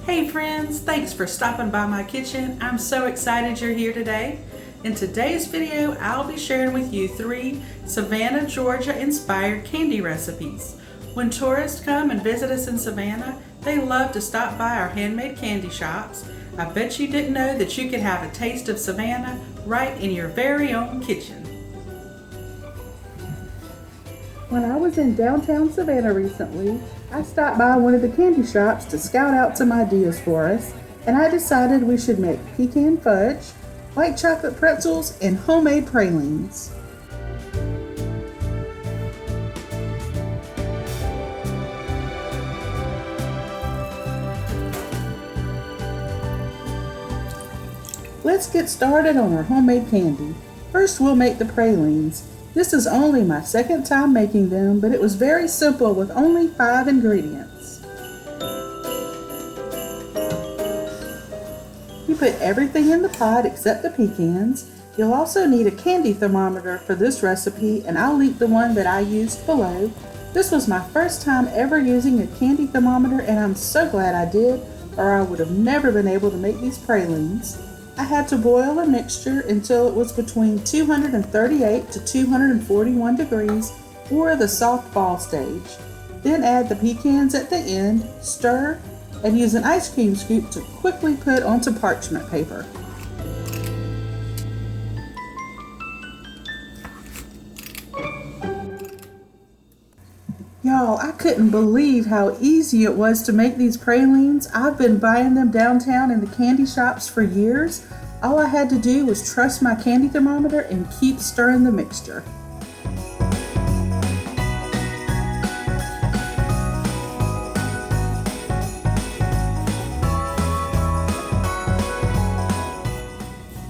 Hey friends, thanks for stopping by my kitchen. I'm so excited you're here today. In today's video, I'll be sharing with you 3 Savannah, Georgia inspired candy recipes. When tourists come and visit us in Savannah, they love to stop by our handmade candy shops. I bet you didn't know that you could have a taste of Savannah right in your very own kitchen. When I was in downtown Savannah recently, I stopped by one of the candy shops to scout out some ideas for us, and I decided we should make pecan fudge, white chocolate pretzels, and homemade pralines. Let's get started on our homemade candy. First, we'll make the pralines. This is only my second time making them, but it was very simple with only 5 ingredients. You put everything in the pot except the pecans. You'll also need a candy thermometer for this recipe, and I'll link the one that I used below. This was my first time ever using a candy thermometer, and I'm so glad I did, or I would have never been able to make these pralines. I had to boil a mixture until it was between 238 to 241 degrees, or the soft ball stage. Then add the pecans at the end, stir, and use an ice cream scoop to quickly put onto parchment paper. Y'all, I couldn't believe how easy it was to make these pralines. I've been buying them downtown in the candy shops for years. All I had to do was trust my candy thermometer and keep stirring the mixture.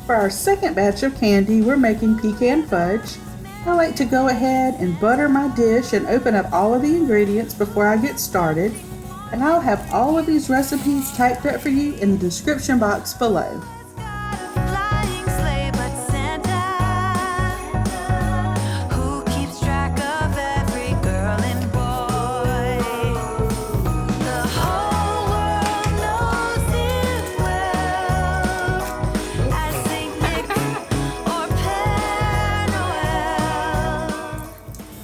For our second batch of candy, we're making pecan fudge. I like to go ahead and butter my dish and open up all of the ingredients before I get started. And I'll have all of these recipes typed up for you in the description box below.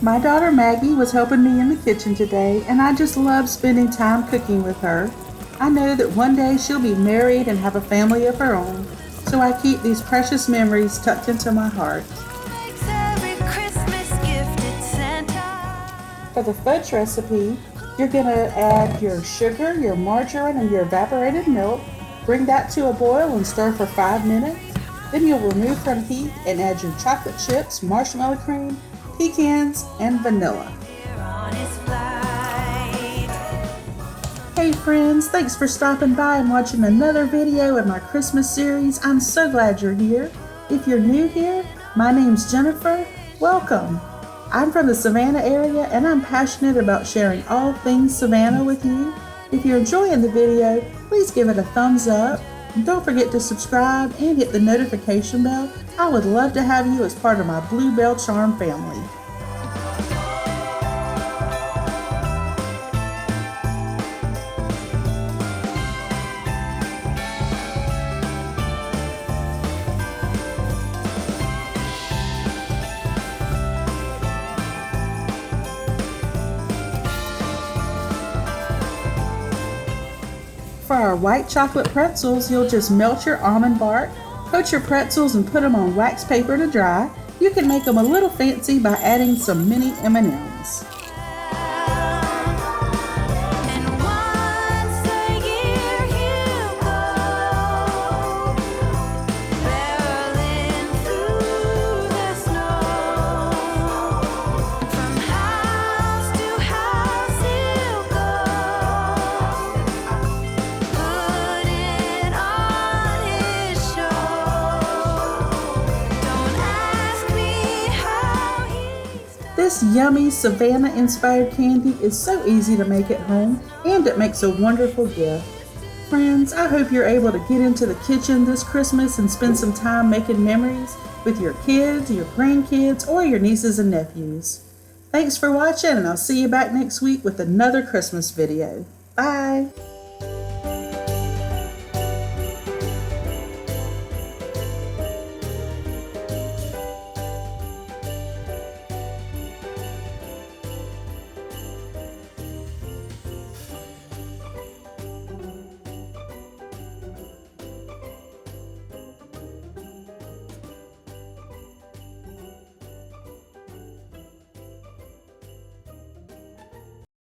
My daughter Maggie was helping me in the kitchen today, and I just love spending time cooking with her. I know that one day she'll be married and have a family of her own, so I keep these precious memories tucked into my heart. For the fudge recipe, you're going to add your sugar, your margarine, and your evaporated milk. Bring that to a boil and stir for 5 minutes. Then you'll remove from heat and add your chocolate chips, marshmallow cream, pecans, and vanilla. Hey friends, thanks for stopping by and watching another video in my Christmas series. I'm so glad you're here. If you're new here, my name's Jennifer. Welcome. I'm from the Savannah area, and I'm passionate about sharing all things Savannah with you. If you're enjoying the video, please give it a thumbs up. And don't forget to subscribe and hit the notification bell. I would love to have you as part of my Blue Bell Charm family. For our white chocolate pretzels, you'll just melt your almond bark, coat your pretzels, and put them on wax paper to dry. You can make them a little fancy by adding some mini M&Ms. This yummy Savannah-inspired candy is so easy to make at home, and it makes a wonderful gift. Friends, I hope you're able to get into the kitchen this Christmas and spend some time making memories with your kids, your grandkids, or your nieces and nephews. Thanks for watching, and I'll see you back next week with another Christmas video. Bye!